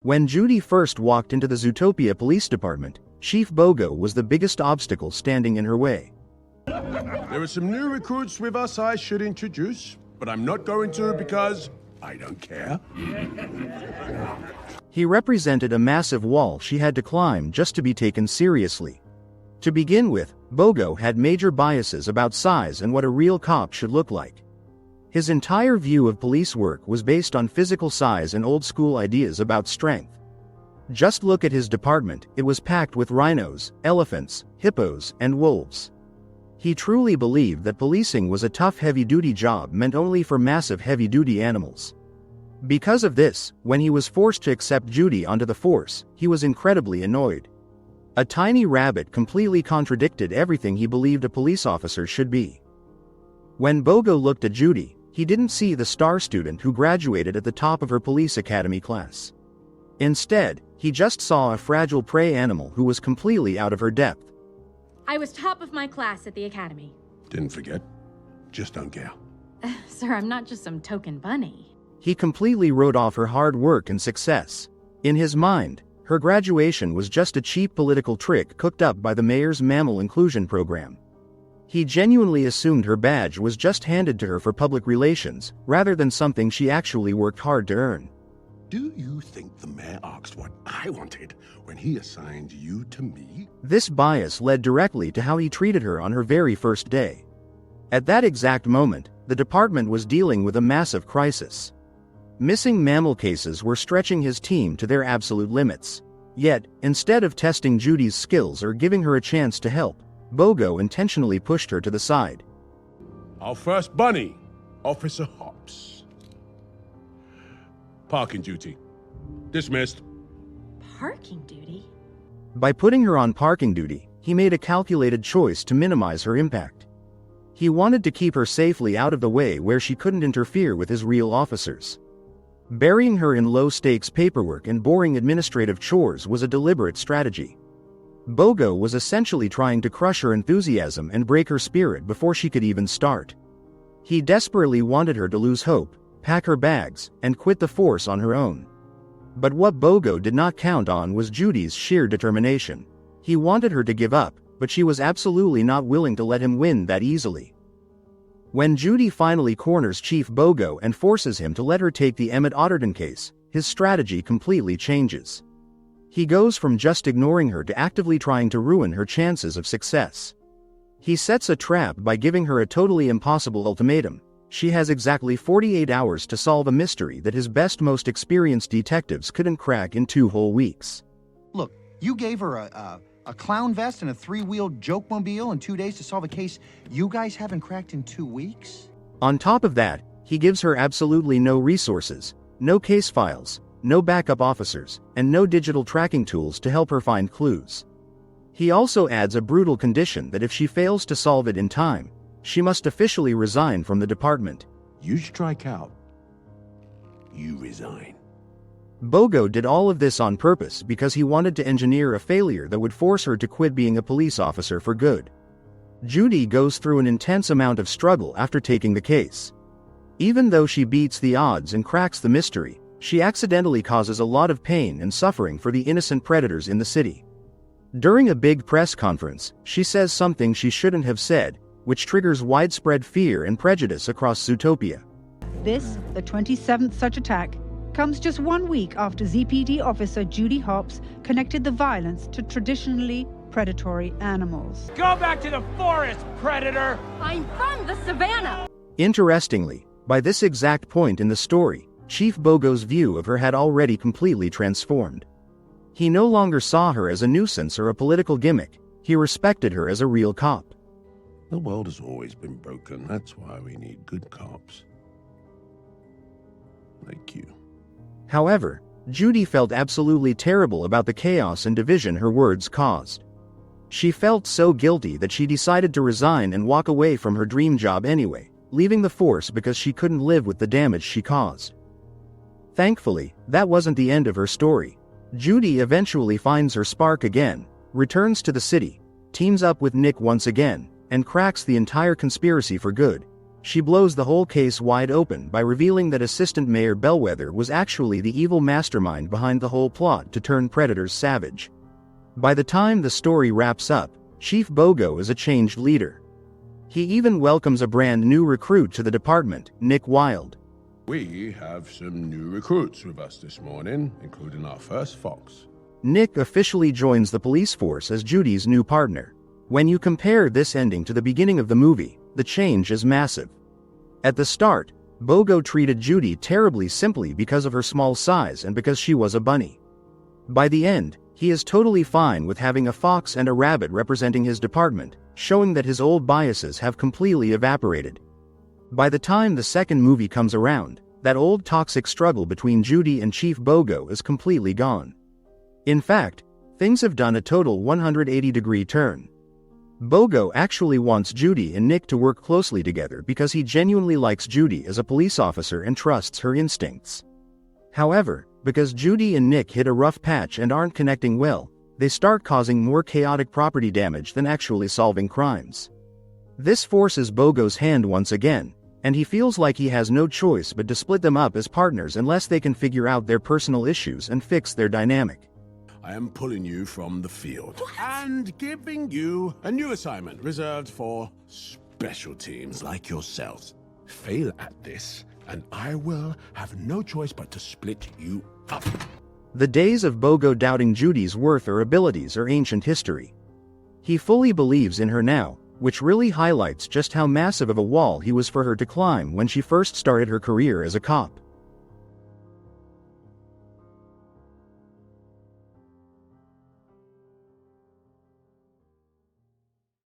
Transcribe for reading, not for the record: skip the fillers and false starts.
When Judy first walked into the Zootopia Police Department, Chief Bogo was the biggest obstacle standing in her way. There are some new recruits with us I should introduce, but I'm not going to because I don't care. He represented a massive wall she had to climb just to be taken seriously. To begin with, Bogo had major biases about size and what a real cop should look like. His entire view of police work was based on physical size and old-school ideas about strength. Just look at his department, it was packed with rhinos, elephants, hippos, and wolves. He truly believed that policing was a tough heavy-duty job meant only for massive heavy-duty animals. Because of this, when he was forced to accept Judy onto the force, he was incredibly annoyed. A tiny rabbit completely contradicted everything he believed a police officer should be. When Bogo looked at Judy, he didn't see the star student who graduated at the top of her police academy class. Instead, he just saw a fragile prey animal who was completely out of her depth. I was top of my class at the academy. Didn't forget. Just don't care. Sir, I'm not just some token bunny. He completely wrote off her hard work and success. In his mind, her graduation was just a cheap political trick cooked up by the mayor's mammal inclusion program. He genuinely assumed her badge was just handed to her for public relations, rather than something she actually worked hard to earn. Do you think the mayor asked what I wanted when he assigned you to me? This bias led directly to how he treated her on her very first day. At that exact moment, the department was dealing with a massive crisis. Missing mammal cases were stretching his team to their absolute limits. Yet, instead of testing Judy's skills or giving her a chance to help, Bogo intentionally pushed her to the side. Our first bunny, Officer Hops. Parking duty. Dismissed. Parking duty? By putting her on parking duty, he made a calculated choice to minimize her impact. He wanted to keep her safely out of the way where she couldn't interfere with his real officers. Burying her in low-stakes paperwork and boring administrative chores was a deliberate strategy. Bogo was essentially trying to crush her enthusiasm and break her spirit before she could even start. He desperately wanted her to lose hope, pack her bags, and quit the force on her own. But what Bogo did not count on was Judy's sheer determination. He wanted her to give up, but she was absolutely not willing to let him win that easily. When Judy finally corners Chief Bogo and forces him to let her take the Emmett Otterton case, his strategy completely changes. He goes from just ignoring her to actively trying to ruin her chances of success. He sets a trap by giving her a totally impossible ultimatum. She has exactly 48 hours to solve a mystery that his best, most experienced detectives couldn't crack in 2 whole weeks. Look, you gave her a clown vest and a 3-wheeled joke-mobile in 2 days to solve a case you guys haven't cracked in 2 weeks? On top of that, he gives her absolutely no resources, no case files, no backup officers, and no digital tracking tools to help her find clues. He also adds a brutal condition that if she fails to solve it in time, she must officially resign from the department. You strike out. You resign. Bogo did all of this on purpose because he wanted to engineer a failure that would force her to quit being a police officer for good. Judy goes through an intense amount of struggle after taking the case. Even though she beats the odds and cracks the mystery, she accidentally causes a lot of pain and suffering for the innocent predators in the city. During a big press conference, she says something she shouldn't have said, which triggers widespread fear and prejudice across Zootopia. This, the 27th such attack, comes just 1 week after ZPD officer Judy Hops connected the violence to traditionally predatory animals. Go back to the forest, predator! I'm from the savannah! Interestingly, by this exact point in the story, Chief Bogo's view of her had already completely transformed. He no longer saw her as a nuisance or a political gimmick, he respected her as a real cop. The world has always been broken. That's why we need good cops. Like you. However, Judy felt absolutely terrible about the chaos and division her words caused. She felt so guilty that she decided to resign and walk away from her dream job anyway, leaving the force because she couldn't live with the damage she caused. Thankfully, that wasn't the end of her story. Judy eventually finds her spark again, returns to the city, teams up with Nick once again, and cracks the entire conspiracy for good. she blows the whole case wide open by revealing that Assistant Mayor Bellwether was actually the evil mastermind behind the whole plot to turn predators savage. By the time the story wraps up, Chief Bogo is a changed leader. He even welcomes a brand new recruit to the department, Nick Wilde. We have some new recruits with us this morning, including our first fox. Nick officially joins the police force as Judy's new partner. When you compare this ending to the beginning of the movie, the change is massive. At the start, Bogo treated Judy terribly simply because of her small size and because she was a bunny. By the end, he is totally fine with having a fox and a rabbit representing his department, showing that his old biases have completely evaporated. By the time the second movie comes around, that old toxic struggle between Judy and Chief Bogo is completely gone. In fact, things have done a total 180-degree turn. Bogo actually wants Judy and Nick to work closely together because he genuinely likes Judy as a police officer and trusts her instincts. However, because Judy and Nick hit a rough patch and aren't connecting well, they start causing more chaotic property damage than actually solving crimes. This forces Bogo's hand once again, and he feels like he has no choice but to split them up as partners unless they can figure out their personal issues and fix their dynamic. I am pulling you from the field and giving you a new assignment reserved for special teams like yourselves. Fail at this, and I will have no choice but to split you up. The days of Bogo doubting Judy's worth or abilities are ancient history. He fully believes in her now, which really highlights just how massive of a wall he was for her to climb when she first started her career as a cop.